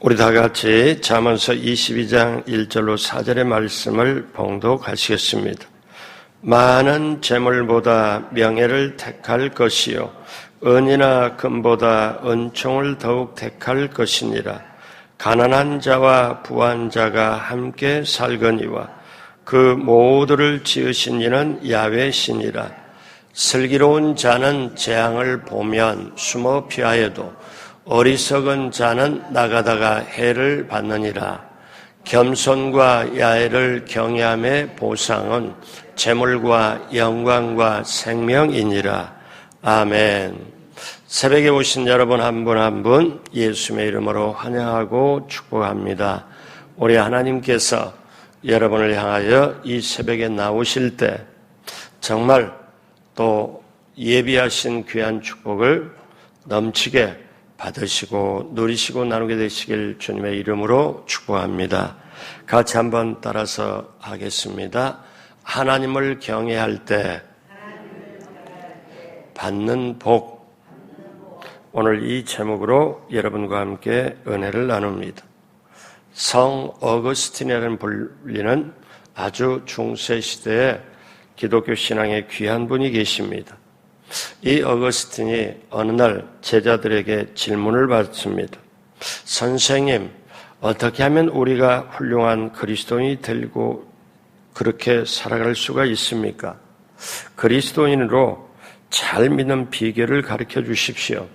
우리 다 같이 잠언서 22장 1절로 4절의 말씀을 봉독하시겠습니다. 많은 재물보다 명예를 택할 것이요 은이나 금보다 은총을 더욱 택할 것이니라. 가난한 자와 부한 자가 함께 살거니와 그 모두를 지으신 이는 야훼시니라. 슬기로운 자는 재앙을 보면 숨어 피하여도 어리석은 자는 나가다가 해를 받느니라. 겸손과 야애를 경외함의 보상은 재물과 영광과 생명이니라. 아멘. 새벽에 오신 여러분 한 분 한 분 예수님의 이름으로 환영하고 축복합니다. 우리 하나님께서 여러분을 향하여 이 새벽에 나오실 때 정말 또 예비하신 귀한 축복을 넘치게 받으시고 누리시고 나누게 되시길 주님의 이름으로 축복합니다. 같이 한번 따라서 하겠습니다. 하나님을 경외할 때 받는 복. 오늘 이 제목으로 여러분과 함께 은혜를 나눕니다. 성 어거스틴이라는 불리는 아주 중세 시대에 기독교 신앙의 귀한 분이 계십니다. 이 어거스틴이 어느 날 제자들에게 질문을 받습니다. 선생님, 어떻게 하면 우리가 훌륭한 그리스도인이 되고 그렇게 살아갈 수가 있습니까? 그리스도인으로 잘 믿는 비결을 가르쳐 주십시오.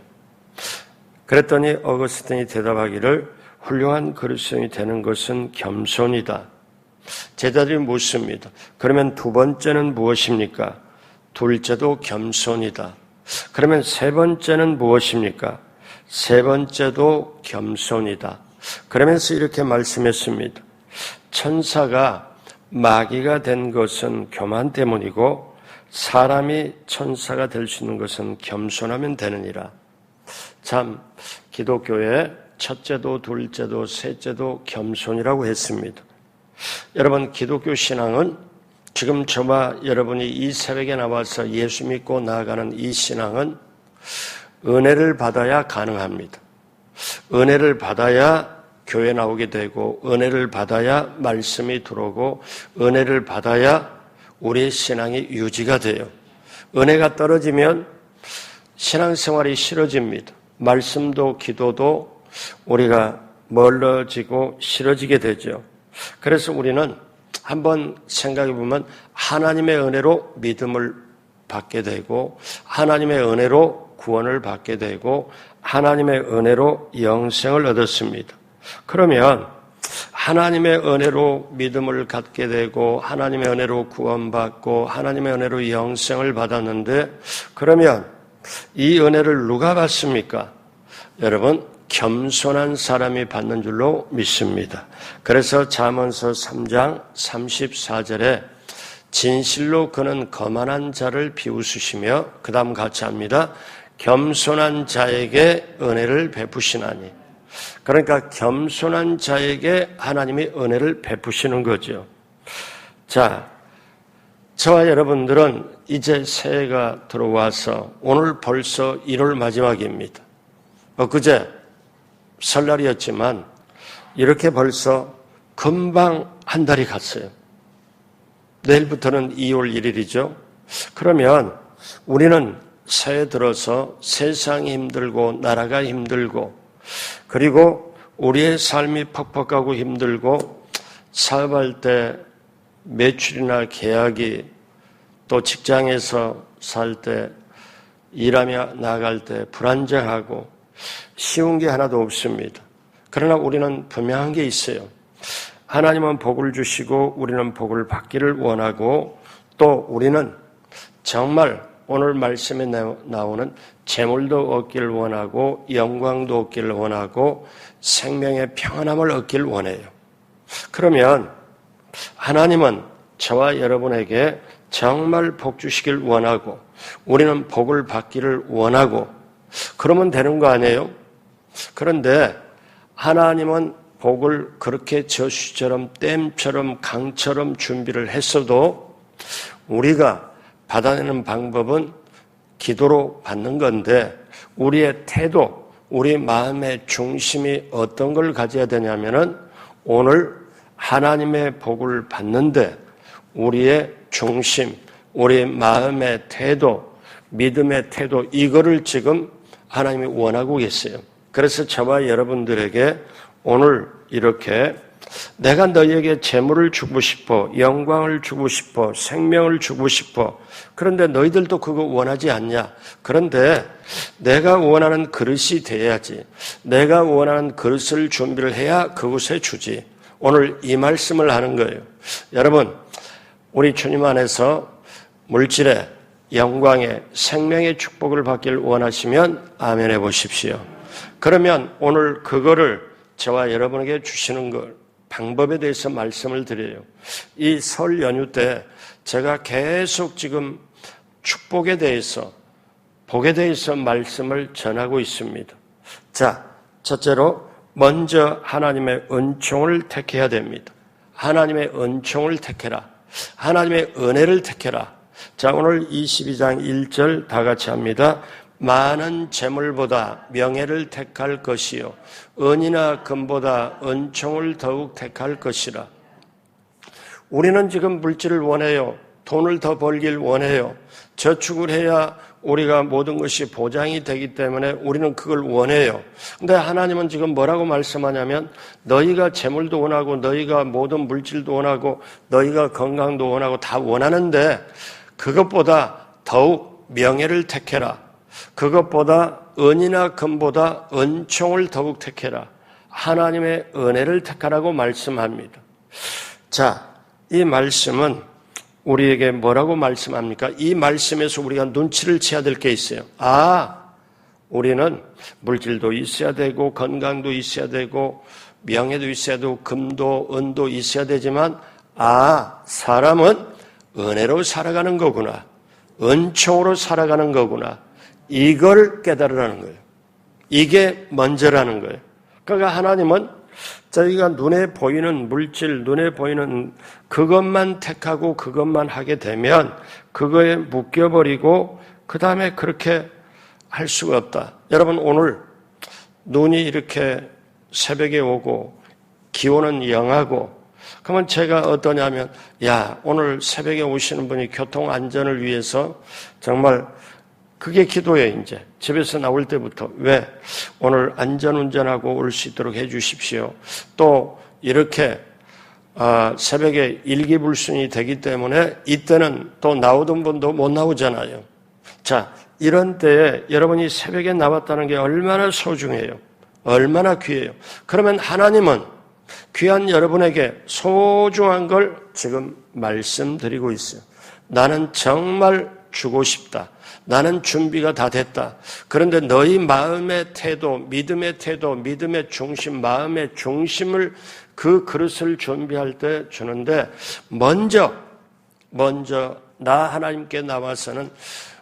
그랬더니 어거스틴이 대답하기를 훌륭한 그리스도인이 되는 것은 겸손이다. 제자들이 묻습니다. 그러면 두 번째는 무엇입니까? 둘째도 겸손이다. 그러면 세 번째는 무엇입니까? 세 번째도 겸손이다. 그러면서 이렇게 말씀했습니다. 천사가 마귀가 된 것은 교만 때문이고 사람이 천사가 될 수 있는 것은 겸손하면 되느니라. 참 기독교의 첫째도 둘째도 셋째도 겸손이라고 했습니다. 여러분, 기독교 신앙은 지금 저와 여러분이 이 새벽에 나와서 예수 믿고 나아가는 이 신앙은 은혜를 받아야 가능합니다. 은혜를 받아야 교회 나오게 되고 은혜를 받아야 말씀이 들어오고 은혜를 받아야 우리의 신앙이 유지가 돼요. 은혜가 떨어지면 신앙생활이 싫어집니다. 말씀도 기도도 우리가 멀어지고 싫어지게 되죠. 그래서 우리는 한번 생각해 보면 하나님의 은혜로 믿음을 받게 되고 하나님의 은혜로 구원을 받게 되고 하나님의 은혜로 영생을 얻었습니다. 그러면 하나님의 은혜로 믿음을 갖게 되고 하나님의 은혜로 구원받고 하나님의 은혜로 영생을 받았는데 그러면 이 은혜를 누가 받습니까? 여러분, 겸손한 사람이 받는 줄로 믿습니다. 그래서 잠언서 3장 34절에 진실로 그는 거만한 자를 비웃으시며 그 다음 같이 합니다. 겸손한 자에게 은혜를 베푸시나니. 그러니까 겸손한 자에게 하나님이 은혜를 베푸시는 거죠. 자, 저와 여러분들은 이제 새해가 들어와서 오늘 벌써 1월 마지막입니다. 엊그제 설날이었지만 이렇게 벌써 금방 한 달이 갔어요. 내일부터는 2월 1일이죠. 그러면 우리는 새해 들어서 세상이 힘들고 나라가 힘들고 그리고 우리의 삶이 퍽퍽하고 힘들고 사업할 때 매출이나 계약이 또 직장에서 살 때 일하며 나갈 때 불안정하고 쉬운 게 하나도 없습니다. 그러나 우리는 분명한 게 있어요. 하나님은 복을 주시고 우리는 복을 받기를 원하고 또 우리는 정말 오늘 말씀에 나오는 재물도 얻기를 원하고 영광도 얻기를 원하고 생명의 평안함을 얻기를 원해요. 그러면 하나님은 저와 여러분에게 정말 복 주시길 원하고 우리는 복을 받기를 원하고 그러면 되는 거 아니에요? 그런데 하나님은 복을 그렇게 저수지처럼 댐처럼 강처럼 준비를 했어도 우리가 받아내는 방법은 기도로 받는 건데 우리의 태도, 우리 마음의 중심이 어떤 걸 가져야 되냐면은 오늘 하나님의 복을 받는데 우리의 중심, 우리 마음의 태도, 믿음의 태도, 이거를 지금 하나님이 원하고 계세요. 그래서 저와 여러분들에게 오늘 이렇게 내가 너희에게 재물을 주고 싶어, 영광을 주고 싶어, 생명을 주고 싶어. 그런데 너희들도 그거 원하지 않냐? 그런데 내가 원하는 그릇이 돼야지. 내가 원하는 그릇을 준비를 해야 그곳에 주지. 오늘 이 말씀을 하는 거예요. 여러분, 우리 주님 안에서 물질의 영광의 생명의 축복을 받길 원하시면 아멘 해보십시오. 그러면 오늘 그거를 저와 여러분에게 주시는 걸 방법에 대해서 말씀을 드려요. 이 설 연휴 때 제가 계속 지금 축복에 대해서, 복에 대해서 말씀을 전하고 있습니다. 자, 첫째로 먼저 하나님의 은총을 택해야 됩니다. 하나님의 은총을 택해라. 하나님의 은혜를 택해라. 자, 오늘 22장 1절 다 같이 합니다. 많은 재물보다 명예를 택할 것이요 은이나 금보다 은총을 더욱 택할 것이라. 우리는 지금 물질을 원해요. 돈을 더 벌길 원해요. 저축을 해야 우리가 모든 것이 보장이 되기 때문에 우리는 그걸 원해요. 근데 하나님은 지금 뭐라고 말씀하냐면 너희가 재물도 원하고 너희가 모든 물질도 원하고 너희가 건강도 원하고 다 원하는데 그것보다 더욱 명예를 택해라. 그것보다 은이나 금보다 은총을 더욱 택해라. 하나님의 은혜를 택하라고 말씀합니다. 자, 이 말씀은 우리에게 뭐라고 말씀합니까? 이 말씀에서 우리가 눈치를 채야 될 게 있어요. 우리는 물질도 있어야 되고 건강도 있어야 되고 명예도 있어야 되고 금도 은도 있어야 되지만 사람은 은혜로 살아가는 거구나. 은총으로 살아가는 거구나. 이걸 깨달으라는 거예요. 이게 먼저라는 거예요. 그러니까 하나님은 저희가 눈에 보이는 물질, 눈에 보이는 그것만 택하고 그것만 하게 되면 그거에 묶여버리고 그 다음에 그렇게 할 수가 없다. 여러분, 오늘 눈이 이렇게 새벽에 오고 기온은 영하고 그러면 제가 어떠냐면 오늘 새벽에 오시는 분이 교통 안전을 위해서 정말 그게 기도예요. 이제 집에서 나올 때부터 왜 오늘 안전운전하고 올 수 있도록 해 주십시오. 또 이렇게 새벽에 일기불순이 되기 때문에 이때는 또 나오던 분도 못 나오잖아요. 자, 이런 때에 여러분이 새벽에 나왔다는 게 얼마나 소중해요. 얼마나 귀해요. 그러면 하나님은 귀한 여러분에게 소중한 걸 지금 말씀드리고 있어요. 나는 정말 주고 싶다. 나는 준비가 다 됐다. 그런데 너희 마음의 태도, 믿음의 태도, 믿음의 중심, 마음의 중심을 그 그릇을 준비할 때 주는데 먼저 나 하나님께 나와서는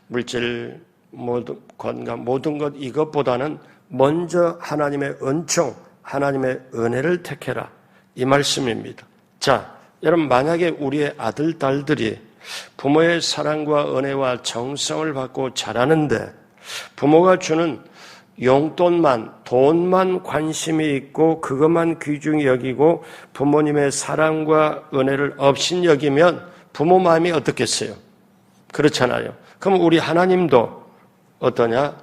물질, 모든 건강, 모든 것 이것보다는 먼저 하나님의 은총, 하나님의 은혜를 택해라. 이 말씀입니다. 자, 여러분 만약에 우리의 아들, 딸들이 부모의 사랑과 은혜와 정성을 받고 자라는데 부모가 주는 용돈만, 돈만 관심이 있고 그것만 귀중히 여기고 부모님의 사랑과 은혜를 없인 여기면 부모 마음이 어떻겠어요? 그렇잖아요. 그럼 우리 하나님도 어떠냐?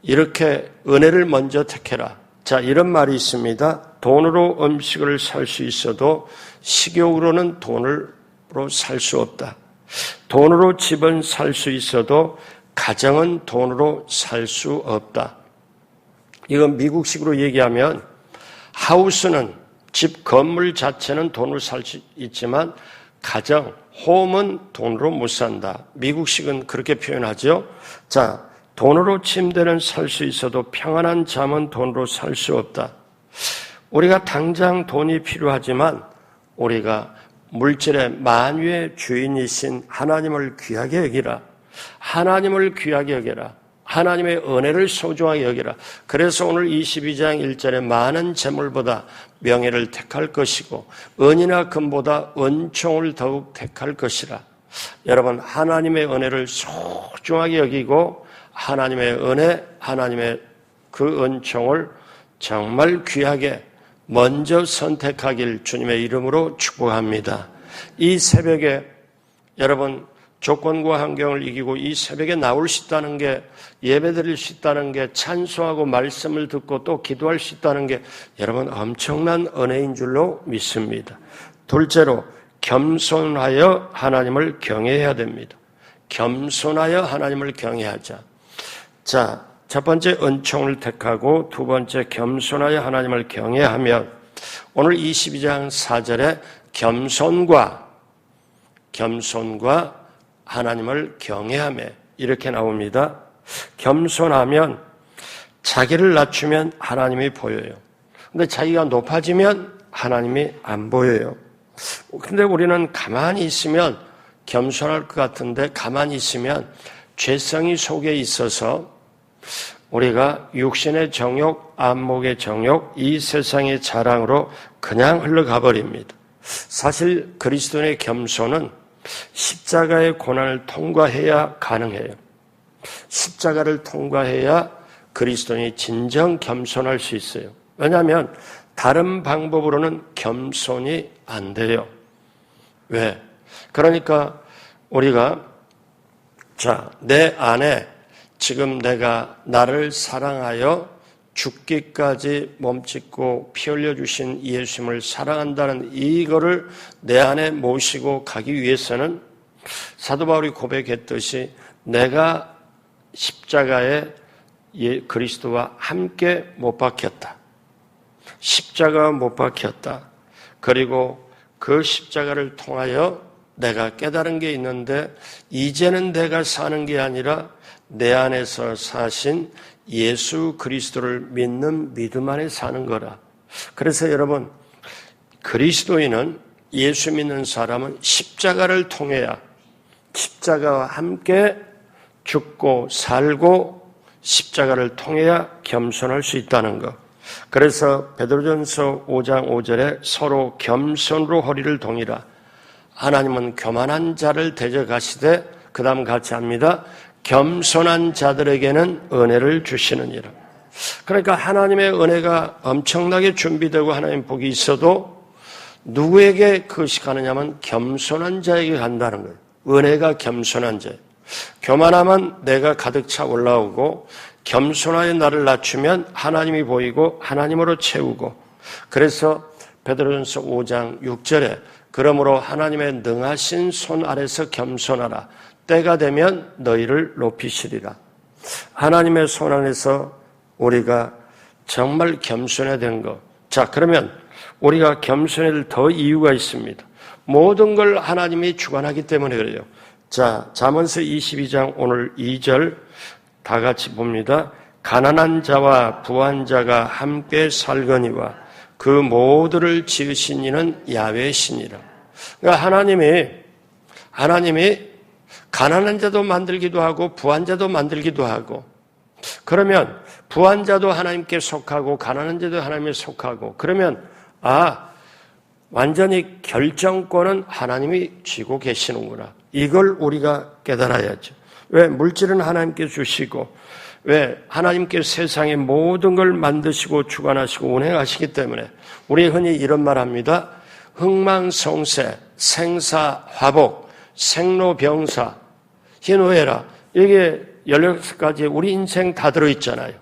이렇게 은혜를 먼저 택해라. 자, 이런 말이 있습니다. 돈으로 음식을 살 수 있어도 식욕으로는 돈으로 살 수 없다. 돈으로 집은 살 수 있어도 가정은 돈으로 살 수 없다. 이건 미국식으로 얘기하면 하우스는 집 건물 자체는 돈으로 살 수 있지만 가정, 홈은 돈으로 못 산다. 미국식은 그렇게 표현하죠. 자, 돈으로 침대는 살 수 있어도 평안한 잠은 돈으로 살 수 없다. 우리가 당장 돈이 필요하지만 우리가 물질의 만유의 주인이신 하나님을 귀하게 여기라. 하나님을 귀하게 여기라. 하나님의 은혜를 소중하게 여기라. 그래서 오늘 22장 1절에 많은 재물보다 명예를 택할 것이고 은이나 금보다 은총을 더욱 택할 것이라. 여러분, 하나님의 은혜를 소중하게 여기고 하나님의 은혜, 하나님의 그 은총을 정말 귀하게 먼저 선택하길 주님의 이름으로 축복합니다. 이 새벽에 여러분 조건과 환경을 이기고 이 새벽에 나올 수 있다는 게, 예배드릴 수 있다는 게, 찬송하고 말씀을 듣고 또 기도할 수 있다는 게 여러분 엄청난 은혜인 줄로 믿습니다. 둘째로 겸손하여 하나님을 경외해야 됩니다. 겸손하여 하나님을 경외하자. 자, 첫 번째 은총을 택하고 두 번째 겸손하여 하나님을 경외하면 오늘 22장 4절에 겸손과 하나님을 경외하며 이렇게 나옵니다. 겸손하면 자기를 낮추면 하나님이 보여요. 근데 자기가 높아지면 하나님이 안 보여요. 근데 우리는 가만히 있으면 겸손할 것 같은데 가만히 있으면 죄성이 속에 있어서 우리가 육신의 정욕, 안목의 정욕, 이 세상의 자랑으로 그냥 흘러가 버립니다. 사실 그리스도인의 겸손은 십자가의 고난을 통과해야 가능해요. 십자가를 통과해야 그리스도인이 진정 겸손할 수 있어요. 왜냐하면 다른 방법으로는 겸손이 안 돼요. 왜? 그러니까 우리가 내 안에 지금 내가 나를 사랑하여 죽기까지 몸짓고 피 흘려주신 예수님을 사랑한다는 이거를 내 안에 모시고 가기 위해서는 사도 바울이 고백했듯이 내가 십자가에 그리스도와 함께 못 박혔다. 십자가와 못 박혔다. 그리고 그 십자가를 통하여 내가 깨달은 게 있는데 이제는 내가 사는 게 아니라 내 안에서 사신 예수 그리스도를 믿는 믿음 안에 사는 거라. 그래서 여러분, 그리스도인은, 예수 믿는 사람은 십자가를 통해야, 십자가와 함께 죽고 살고 십자가를 통해야 겸손할 수 있다는 것. 그래서 베드로전서 5장 5절에 서로 겸손으로 허리를 동이라. 하나님은 교만한 자를 대적하시되 그 다음 같이 합니다. 겸손한 자들에게는 은혜를 주시느니라. 그러니까 하나님의 은혜가 엄청나게 준비되고 하나님 복이 있어도 누구에게 그것이 가느냐면 겸손한 자에게 간다는 거예요. 은혜가 겸손한 자. 교만하면 내가 가득 차 올라오고 겸손하여 나를 낮추면 하나님이 보이고 하나님으로 채우고. 그래서 베드로전서 5장 6절에 그러므로 하나님의 능하신 손 아래서 겸손하라. 때가 되면 너희를 높이시리라. 하나님의 손 안에서 우리가 정말 겸손해야 되는 것. 자, 그러면 우리가 겸손해야 될 더 이유가 있습니다. 모든 걸 하나님이 주관하기 때문에 그래요. 자, 잠언서 22장 오늘 2절 다 같이 봅니다. 가난한 자와 부한 자가 함께 살거니와 그 모두를 지으신 이는 야훼시니라. 그러니까 하나님이 가난한 자도 만들기도 하고 부한 자도 만들기도 하고, 그러면 부한 자도 하나님께 속하고 가난한 자도 하나님께 속하고, 그러면 완전히 결정권은 하나님이 쥐고 계시는구나. 이걸 우리가 깨달아야죠. 왜? 물질은 하나님께 주시고, 왜? 하나님께 세상의 모든 걸 만드시고 주관하시고 운행하시기 때문에 우리 흔히 이런 말 합니다. 흥망성쇠, 생사화복, 생로병사, 희노애락, 이게 16가지 우리 인생 다 들어있잖아요.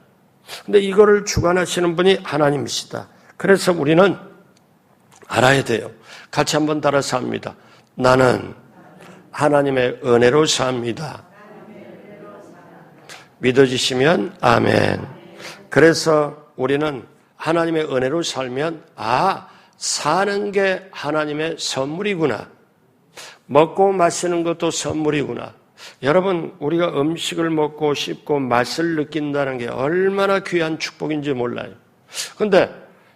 근데 이거를 주관하시는 분이 하나님이시다. 그래서 우리는 알아야 돼요. 같이 한번 따라서 합니다. 나는 하나님의 은혜로 삽니다. 믿어지시면 아멘. 그래서 우리는 하나님의 은혜로 살면 사는 게 하나님의 선물이구나. 먹고 마시는 것도 선물이구나. 여러분, 우리가 음식을 먹고 씹고 맛을 느낀다는 게 얼마나 귀한 축복인지 몰라요. 근데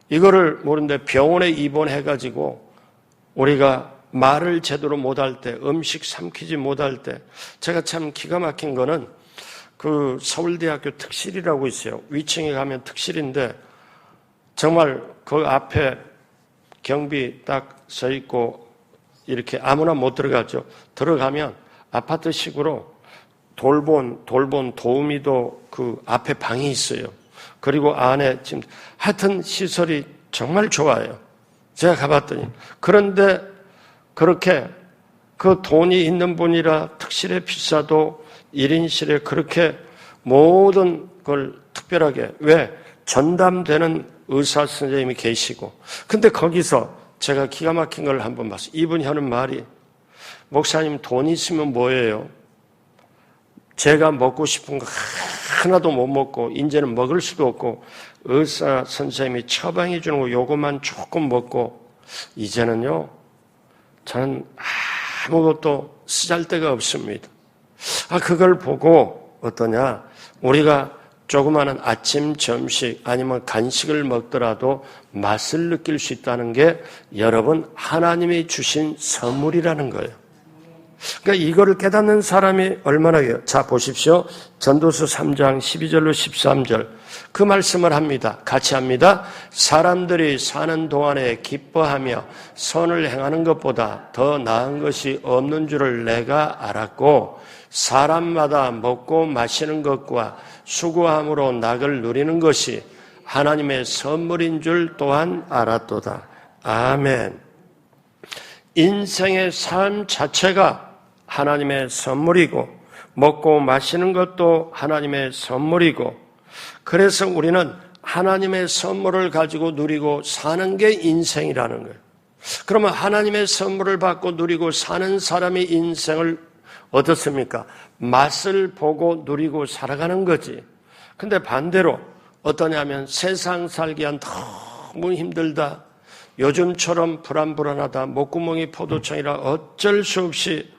이거를 모르는데 병원에 입원해가지고 우리가 말을 제대로 못할 때, 음식 삼키지 못할 때, 제가 참 기가 막힌 거는 그 서울대학교 특실이라고 있어요. 위층에 가면 특실인데 정말 그 앞에 경비 딱 서 있고 이렇게 아무나 못 들어가죠. 들어가면 아파트식으로 돌본 도우미도 그 앞에 방이 있어요. 그리고 안에 지금 하여튼 시설이 정말 좋아요. 제가 가봤더니. 그런데 그렇게 그 돈이 있는 분이라 특실에 비싸도 1인실에 그렇게 모든 걸 특별하게 왜 전담되는 의사 선생님이 계시고 근데 거기서 제가 기가 막힌 걸 한번 봤어요. 이분이 하는 말이 목사님 돈 있으면 뭐예요? 제가 먹고 싶은 거 하나도 못 먹고 이제는 먹을 수도 없고 의사 선생님이 처방해 주는 거 요것만 조금 먹고 이제는요 저는 아무것도 쓰잘데가 없습니다. 그걸 보고 어떠냐 우리가 조그마한 아침 점심 아니면 간식을 먹더라도 맛을 느낄 수 있다는 게 여러분 하나님이 주신 선물이라는 거예요. 그러니까 이거를 깨닫는 사람이 얼마나 해요. 자 보십시오. 전도서 3장 12절로 13절 그 말씀을 합니다. 같이 합니다. 사람들이 사는 동안에 기뻐하며 선을 행하는 것보다 더 나은 것이 없는 줄을 내가 알았고 사람마다 먹고 마시는 것과 수고함으로 낙을 누리는 것이 하나님의 선물인 줄 또한 알았도다. 아멘. 인생의 삶 자체가 하나님의 선물이고 먹고 마시는 것도 하나님의 선물이고 그래서 우리는 하나님의 선물을 가지고 누리고 사는 게 인생이라는 거예요. 그러면 하나님의 선물을 받고 누리고 사는 사람이 인생을 어떻습니까? 맛을 보고 누리고 살아가는 거지. 근데 반대로 어떠냐면 세상 살기엔 너무 힘들다. 요즘처럼 불안불안하다. 목구멍이 포도청이라 어쩔 수 없이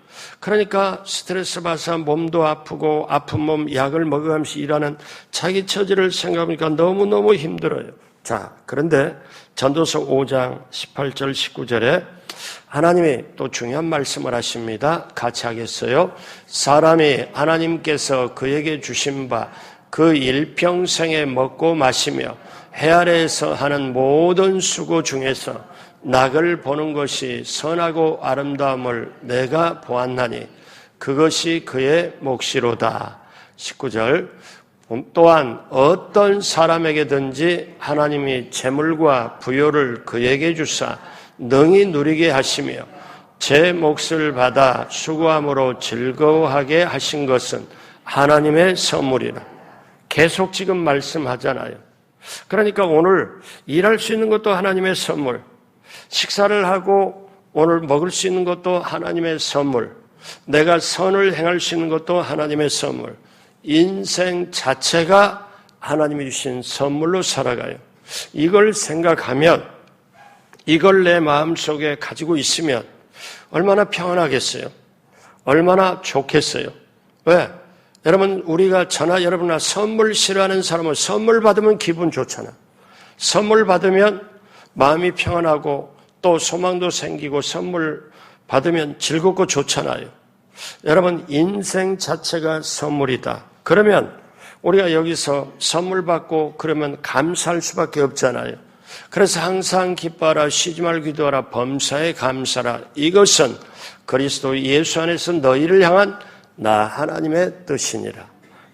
그러니까 스트레스 받아서 몸도 아프고 아픈 몸 약을 먹으면서 일하는 자기 처지를 생각하니까 너무너무 힘들어요. 자, 그런데 전도서 5장 18절 19절에 하나님이 또 중요한 말씀을 하십니다. 같이 하겠어요? 사람이 하나님께서 그에게 주신 바 그 일평생에 먹고 마시며 해 아래에서 하는 모든 수고 중에서 낙을 보는 것이 선하고 아름다움을 내가 보았나니 그것이 그의 몫이로다. 19절 또한 어떤 사람에게든지 하나님이 재물과 부요를 그에게 주사 능히 누리게 하시며 제 몫을 받아 수고함으로 즐거워하게 하신 것은 하나님의 선물이라. 계속 지금 말씀하잖아요. 그러니까 오늘 일할 수 있는 것도 하나님의 선물, 식사를 하고 오늘 먹을 수 있는 것도 하나님의 선물, 내가 선을 행할 수 있는 것도 하나님의 선물, 인생 자체가 하나님이 주신 선물로 살아가요. 이걸 생각하면 이걸 내 마음속에 가지고 있으면 얼마나 평안하겠어요? 얼마나 좋겠어요? 왜? 여러분 우리가 저나 여러분이나 선물 싫어하는 사람은 선물 받으면 기분 좋잖아. 선물 받으면 마음이 평안하고 또 소망도 생기고 선물 받으면 즐겁고 좋잖아요. 여러분 인생 자체가 선물이다. 그러면 우리가 여기서 선물 받고 그러면 감사할 수밖에 없잖아요. 그래서 항상 기뻐하라 쉬지 말고 기도하라 범사에 감사라. 이것은 그리스도 예수 안에서 너희를 향한 나 하나님의 뜻이니라.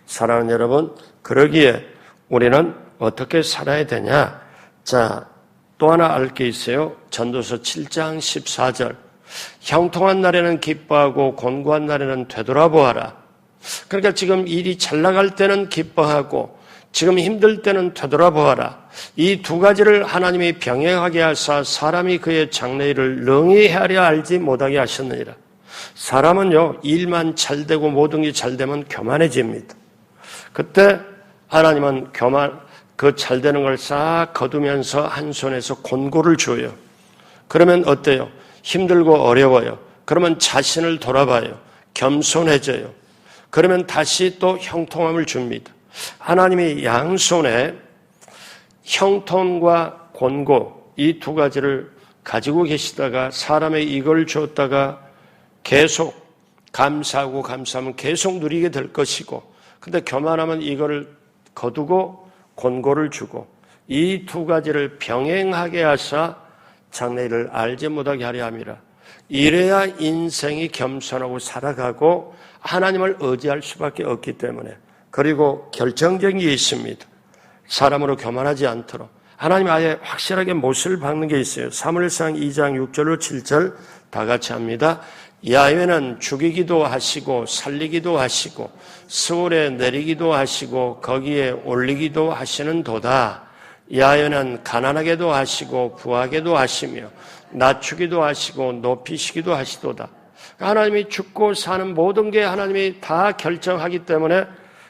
사랑하는 여러분, 그러기에 우리는 어떻게 살아야 되냐? 자, 또 하나 알 게 있어요. 전도서 7장 14절. 형통한 날에는 기뻐하고 곤고한 날에는 되돌아보아라. 그러니까 지금 일이 잘 나갈 때는 기뻐하고 지금 힘들 때는 되돌아보아라. 이 두 가지를 하나님이 병행하게 하사 사람이 그의 장래일을 능히 헤아려 알지 못하게 하셨느니라. 사람은요, 일만 잘 되고 모든 게 잘 되면 교만해집니다. 그때 하나님은 그 잘 되는 걸 싹 거두면서 한 손에서 곤고를 줘요. 그러면 어때요? 힘들고 어려워요. 그러면 자신을 돌아봐요. 겸손해져요. 그러면 다시 또 형통함을 줍니다. 하나님이 양손에 형통과 곤고 이 두 가지를 가지고 계시다가 사람의 이걸 줬다가 계속 감사하고 감사하면 계속 누리게 될 것이고 근데 교만하면 이거를 거두고 곤고를 주고 이 두 가지를 병행하게 하사 장래일을 알지 못하게 하려 함이라. 이래야 인생이 겸손하고 살아가고 하나님을 의지할 수밖에 없기 때문에 그리고 결정적인 게 있습니다. 사람으로 교만하지 않도록 하나님 아예 확실하게 못을 박는 게 있어요. 사무엘상 2장 6절로 7절 다 같이 합니다. 야훼는 죽이기도 하시고 살리기도 하시고 스올에 내리기도 하시고 거기에 올리기도 하시는 도다. 야훼는 가난하게도 하시고 부하게도 하시며 낮추기도 하시고 높이시기도 하시도다. 하나님이 죽고 사는 모든 게 하나님이 다 결정하기 때문에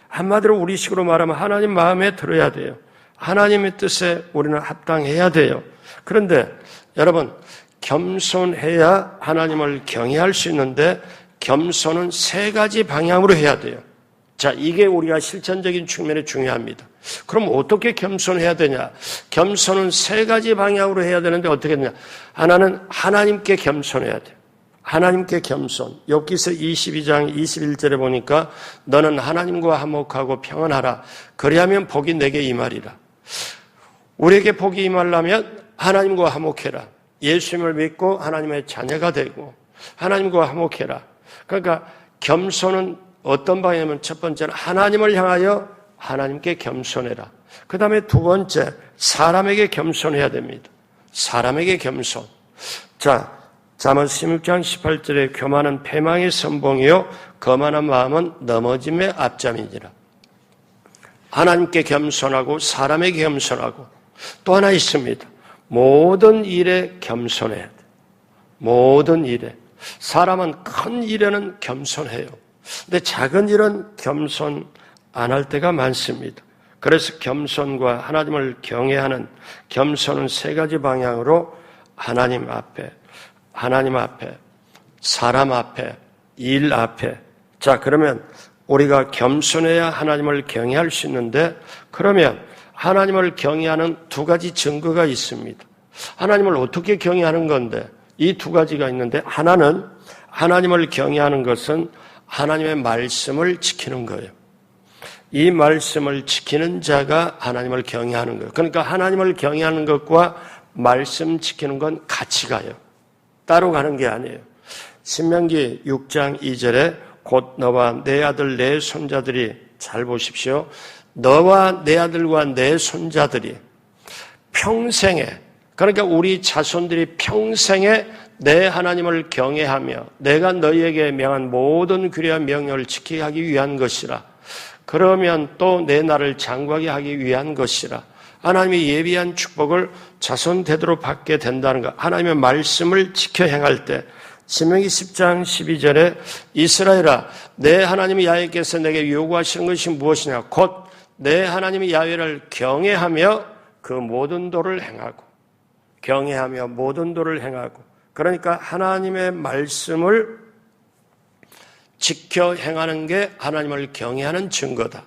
한마디로 우리식으로 말하면 하나님 마음에 들어야 돼요. 하나님의 뜻에 우리는 합당해야 돼요. 그런데 여러분, 겸손해야 하나님을 경외할 수 있는데 겸손은 세 가지 방향으로 해야 돼요. 자, 이게 우리가 실천적인 측면에 중요합니다. 그럼 어떻게 겸손해야 되냐? 겸손은 세 가지 방향으로 해야 되는데 어떻게 되냐? 하나는 하나님께 겸손해야 돼요. 하나님께 겸손. 욥기서 22장 21절에 보니까 너는 하나님과 화목하고 평안하라. 그리하면 복이 내게 임하리라. 우리에게 복이 임하려면 하나님과 화목해라. 예수님을 믿고 하나님의 자녀가 되고 하나님과 화목해라. 그러니까 겸손은 어떤 방향이냐면 첫 번째는 하나님을 향하여 하나님께 겸손해라. 그 다음에 두 번째, 사람에게 겸손해야 됩니다. 사람에게 겸손. 자, 잠언 16장 18절에 교만은 패망의 선봉이요 거만한 마음은 넘어짐의 앞잠이니라. 하나님께 겸손하고 사람에게 겸손하고 또 하나 있습니다. 모든 일에 겸손해야 돼. 모든 일에. 사람은 큰 일에는 겸손해요. 근데 작은 일은 겸손 안 할 때가 많습니다. 그래서 겸손과 하나님을 경외하는 겸손은 세 가지 방향으로 하나님 앞에, 사람 앞에, 일 앞에. 자, 그러면 우리가 겸손해야 하나님을 경외할 수 있는데 그러면 하나님을 경외하는 두 가지 증거가 있습니다. 하나님을 어떻게 경외하는 건데 이 두 가지가 있는데 하나는 하나님을 경외하는 것은 하나님의 말씀을 지키는 거예요. 이 말씀을 지키는 자가 하나님을 경외하는 거예요. 그러니까 하나님을 경외하는 것과 말씀 지키는 건 같이 가요. 따로 가는 게 아니에요. 신명기 6장 2절에 곧 너와 내 아들 내 손자들이 잘 보십시오. 너와 내 아들과 내 손자들이 평생에 그러니까 우리 자손들이 평생에 내 하나님을 경외하며 내가 너희에게 명한 모든 규례와 명령을 지키게 하기 위한 것이라. 그러면 또 내 나라를 장구하게 하기 위한 것이라. 하나님이 예비한 축복을 자손 대대로 받게 된다는 것. 하나님의 말씀을 지켜 행할 때 신명기 10장 12절에 이스라엘아 내 하나님 야훼께서 내게 요구하시는 것이 무엇이냐 곧 내 하나님 야훼를 경외하며 그 모든 도를 행하고 경외하며 모든 도를 행하고 그러니까 하나님의 말씀을 지켜 행하는 게 하나님을 경외하는 증거다.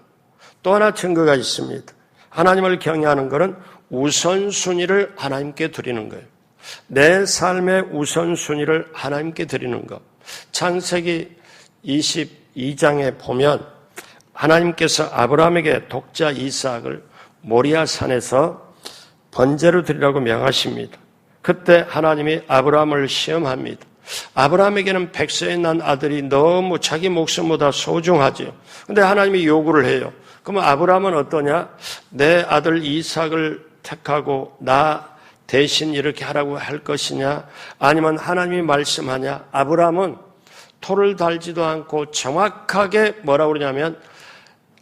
또 하나 증거가 있습니다. 하나님을 경외하는 것은 우선순위를 하나님께 드리는 거예요. 내 삶의 우선순위를 하나님께 드리는 것. 창세기 22장에 보면 하나님께서 아브라함에게 독자 이삭을 모리아 산에서 번제로 드리라고 명하십니다. 그때 하나님이 아브라함을 시험합니다. 아브라함에게는 백세에 난 아들이 너무 자기 목숨보다 소중하죠. 그런데 하나님이 요구를 해요. 그러면 아브라함은 어떠냐? 내 아들 이삭을 택하고 나 대신 이렇게 하라고 할 것이냐? 아니면 하나님이 말씀하냐? 아브라함은 토를 달지도 않고 정확하게 뭐라고 그러냐면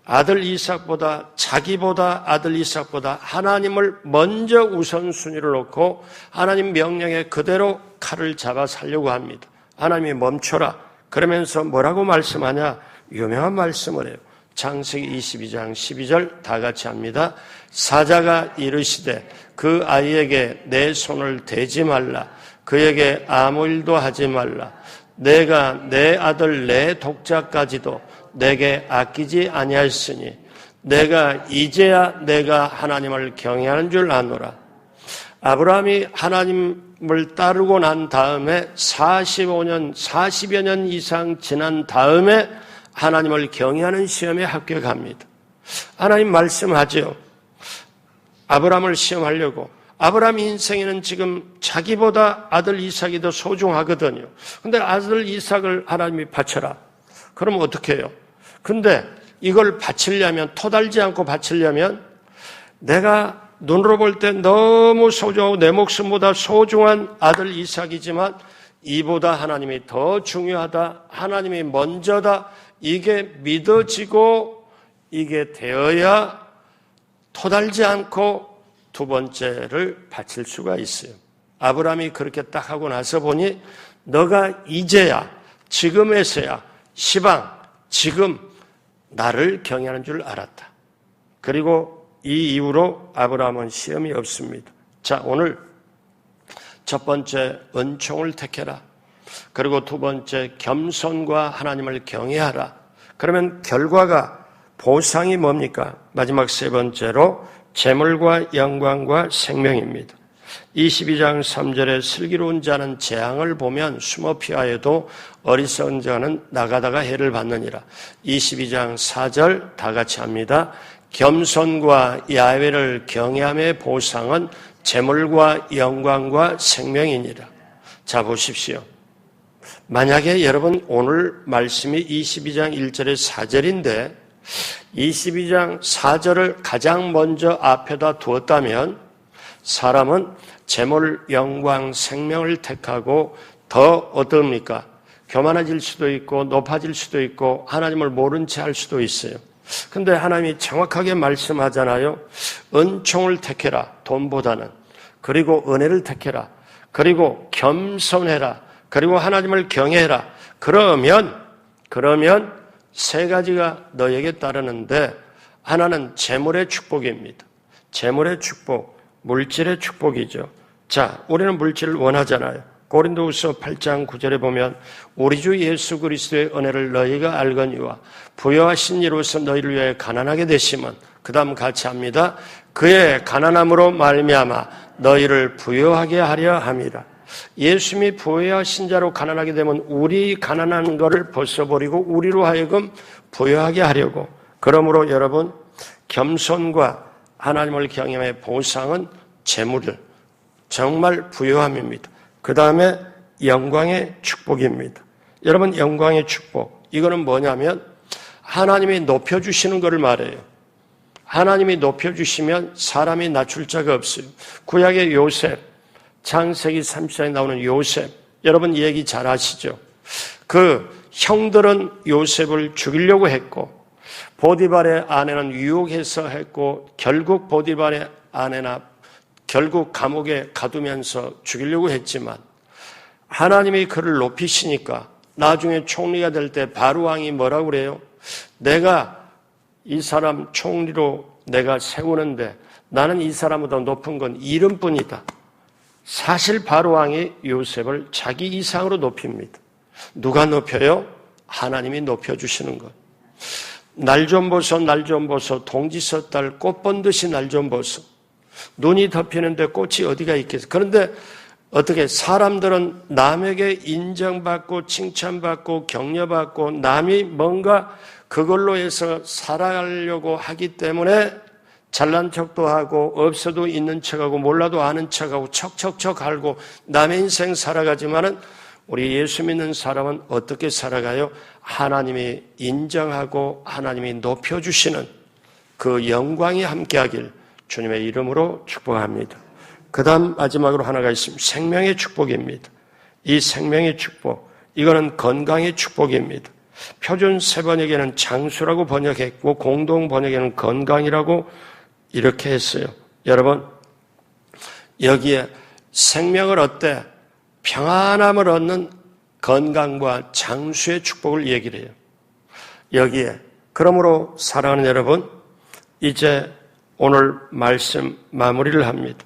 아들 이삭보다 자기보다 아들 이삭보다 하나님을 먼저 우선순위를 놓고 하나님 명령에 그대로 칼을 잡아 살려고 합니다. 하나님이 멈춰라. 그러면서 뭐라고 말씀하냐? 유명한 말씀을 해요. 창세기 22장 12절 다 같이 합니다. 사자가 이르시되 그 아이에게 내 손을 대지 말라. 그에게 아무 일도 하지 말라. 내가 내 아들 내 독자까지도 내게 아끼지 아니하였으니 내가 이제야 내가 하나님을 경외하는 줄 아노라. 아브라함이 하나님을 따르고 난 다음에 40여 년 이상 지난 다음에 하나님을 경외하는 시험에 합격합니다. 하나님 말씀하죠. 아브라함을 시험하려고. 아브라함 인생에는 지금 자기보다 아들 이삭이 더 소중하거든요. 근데 아들 이삭을 하나님이 바쳐라. 그럼 어떻게 해요? 근데 이걸 바치려면 토 달지 않고 바치려면 내가 눈으로 볼 때 너무 소중하고 내 목숨보다 소중한 아들 이삭이지만 이보다 하나님이 더 중요하다, 하나님이 먼저다, 이게 믿어지고 이게 되어야 토달지 않고 두 번째를 바칠 수가 있어요. 아브라함이 그렇게 딱 하고 나서 보니 너가 이제야, 지금에서야 시방, 지금 나를 경외하는 줄 알았다. 그리고 이 이후로 아브라함은 시험이 없습니다. 자, 오늘 첫 번째 은총을 택해라. 그리고 두 번째 겸손과 하나님을 경외하라. 그러면 결과가 보상이 뭡니까? 마지막 세 번째로 재물과 영광과 생명입니다. 22장 3절에 슬기로운 자는 재앙을 보면 숨어 피하여도 어리석은 자는 나가다가 해를 받느니라. 22장 4절 다 같이 합니다. 겸손과 야훼를 경외함의 보상은 재물과 영광과 생명이니라. 자, 보십시오. 만약에 여러분 오늘 말씀이 22장 1절에 4절인데 22장 4절을 가장 먼저 앞에다 두었다면 사람은 재물, 영광, 생명을 택하고 더 어떻습니까? 교만해질 수도 있고 높아질 수도 있고 하나님을 모른 채 할 수도 있어요. 근데 하나님이 정확하게 말씀하잖아요. 은총을 택해라, 돈보다는. 그리고 은혜를 택해라. 그리고 겸손해라. 그리고 하나님을 경외해라. 그러면 세 가지가 너에게 따르는데 하나는 재물의 축복입니다. 재물의 축복, 물질의 축복이죠. 자, 우리는 물질을 원하잖아요. 고린도후서 8장 9절에 보면 우리 주 예수 그리스도의 은혜를 너희가 알거니와 부여하신 이로서 너희를 위하여 가난하게 되심은 그 다음 같이 합니다. 그의 가난함으로 말미암아 너희를 부여하게 하려 함이라. 예수님이 부여하신 자로 가난하게 되면 우리 가난한 것을 벗어버리고 우리로 하여금 부여하게 하려고. 그러므로 여러분 겸손과 하나님을 경외함의 보상은 재물을 정말 부여함입니다. 그 다음에 영광의 축복입니다. 여러분 영광의 축복 이거는 뭐냐면 하나님이 높여주시는 것을 말해요. 하나님이 높여주시면 사람이 낮출 자가 없어요. 구약의 요셉, 창세기 30장에 나오는 요셉, 여러분 얘기 잘 아시죠? 그 형들은 요셉을 죽이려고 했고 보디발의 아내는 유혹해서 했고 결국 보디발의 아내나 결국 감옥에 가두면서 죽이려고 했지만 하나님이 그를 높이시니까 나중에 총리가 될 때 바로 왕이 뭐라고 그래요? 내가 이 사람 총리로 내가 세우는데 나는 이 사람보다 높은 건 이름뿐이다. 사실 바로 왕이 요셉을 자기 이상으로 높입니다. 누가 높여요? 하나님이 높여주시는 것. 날 좀 보소, 날 좀 보소. 동지 섰달 꽃 본 듯이 날 좀 보소. 눈이 덮이는데 꽃이 어디가 있겠어? 그런데 어떻게 사람들은 남에게 인정받고 칭찬받고 격려받고 남이 뭔가 그걸로 해서 살아가려고 하기 때문에 잘난 척도 하고 없어도 있는 척하고 몰라도 아는 척하고 척척척 알고 남의 인생 살아가지만은 우리 예수 믿는 사람은 어떻게 살아가요? 하나님이 인정하고 하나님이 높여주시는 그 영광이 함께하길 주님의 이름으로 축복합니다. 그 다음 마지막으로 하나가 있습니다. 생명의 축복입니다. 이 생명의 축복, 이거는 건강의 축복입니다. 표준 세번역에는 장수라고 번역했고 공동 번역에는 건강이라고 이렇게 했어요. 여러분 여기에 생명을 얻되 평안함을 얻는 건강과 장수의 축복을 얘기를 해요. 여기에 그러므로 사랑하는 여러분 이제 오늘 말씀 마무리를 합니다.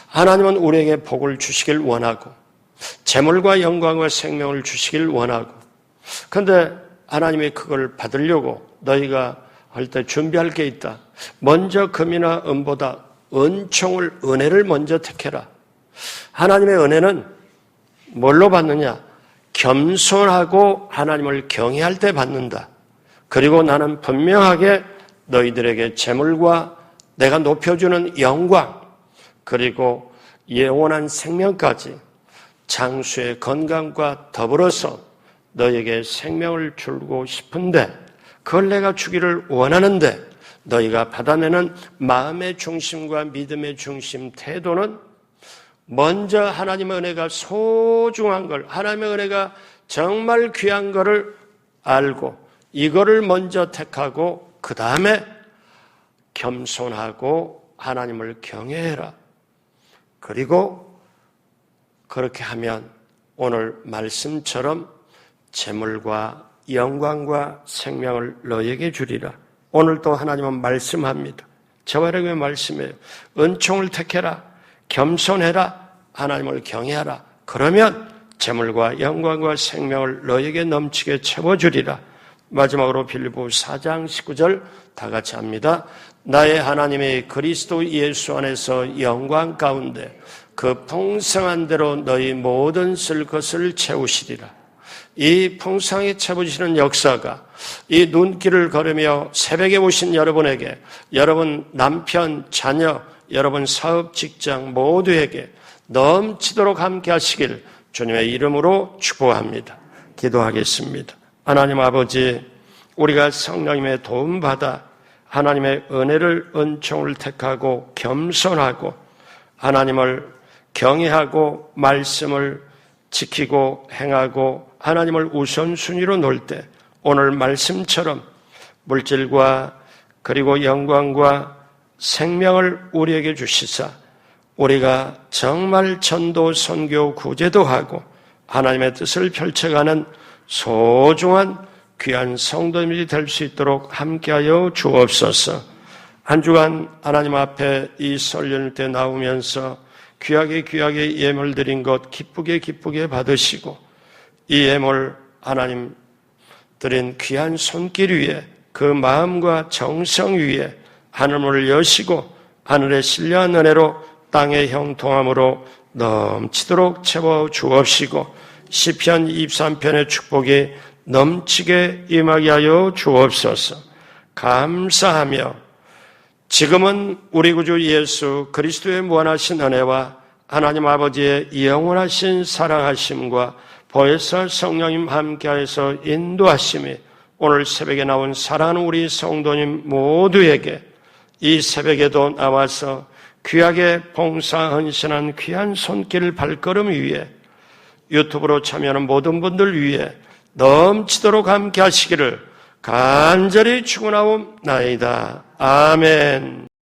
하나님은 우리에게 복을 주시길 원하고 재물과 영광과 생명을 주시길 원하고 그런데 하나님이 그걸 받으려고 너희가 할 때 준비할 게 있다. 먼저 금이나 은보다 은총을 은혜를 먼저 택해라. 하나님의 은혜는 뭘로 받느냐? 겸손하고 하나님을 경외할 때 받는다. 그리고 나는 분명하게 너희들에게 재물과 내가 높여주는 영광 그리고 영원한 생명까지 장수의 건강과 더불어서 너에게 생명을 주고 싶은데 그걸 내가 주기를 원하는데 너희가 받아내는 마음의 중심과 믿음의 중심 태도는 먼저 하나님의 은혜가 소중한 걸, 하나님의 은혜가 정말 귀한 것을 알고 이거를 먼저 택하고 그 다음에 겸손하고 하나님을 경외해라. 그리고 그렇게 하면 오늘 말씀처럼 재물과 영광과 생명을 너에게 주리라. 오늘 또 하나님은 말씀합니다. 저와 여러분의 말씀이에요. 은총을 택해라. 겸손해라. 하나님을 경외하라. 그러면 재물과 영광과 생명을 너에게 넘치게 채워주리라. 마지막으로 빌립보 4장 19절 다 같이 합니다. 나의 하나님의 그리스도 예수 안에서 영광 가운데 그 풍성한 대로 너희 모든 쓸 것을 채우시리라. 이 풍성하게 채우시는 역사가 이 눈길을 걸으며 새벽에 오신 여러분에게, 여러분 남편, 자녀, 여러분 사업, 직장 모두에게 넘치도록 함께 하시길 주님의 이름으로 축복합니다. 기도하겠습니다. 하나님 아버지, 우리가 성령님의 도움받아 하나님의 은혜를, 은총을 택하고 겸손하고 하나님을 경외하고 말씀을 지키고 행하고 하나님을 우선순위로 놓을 때 오늘 말씀처럼 물질과 그리고 영광과 생명을 우리에게 주시사 우리가 정말 전도, 선교, 구제도 하고 하나님의 뜻을 펼쳐가는 소중한 귀한 성도님이 될 수 있도록 함께하여 주옵소서. 한 주간 하나님 앞에 이 설 연휴 때 나오면서 귀하게 예물 드린 것 기쁘게 받으시고 이 예물 하나님 드린 귀한 손길 위에 그 마음과 정성 위에 하늘문을 여시고 하늘의 신령한 은혜로 땅의 형통함으로 넘치도록 채워 주옵시고 시편 23편의 축복이 넘치게 임하게 하여 주옵소서. 감사하며 지금은 우리 구주 예수 그리스도의 무한하신 은혜와 하나님 아버지의 영원하신 사랑하심과 보혜사 성령님 함께하여서 인도하심이 오늘 새벽에 나온 사랑하는 우리 성도님 모두에게 이 새벽에도 나와서 귀하게 봉사 헌신한 귀한 손길 발걸음 위에 유튜브로 참여하는 모든 분들 위해 넘치도록 함께 하시기를 간절히 축원하옵나이다. 아멘.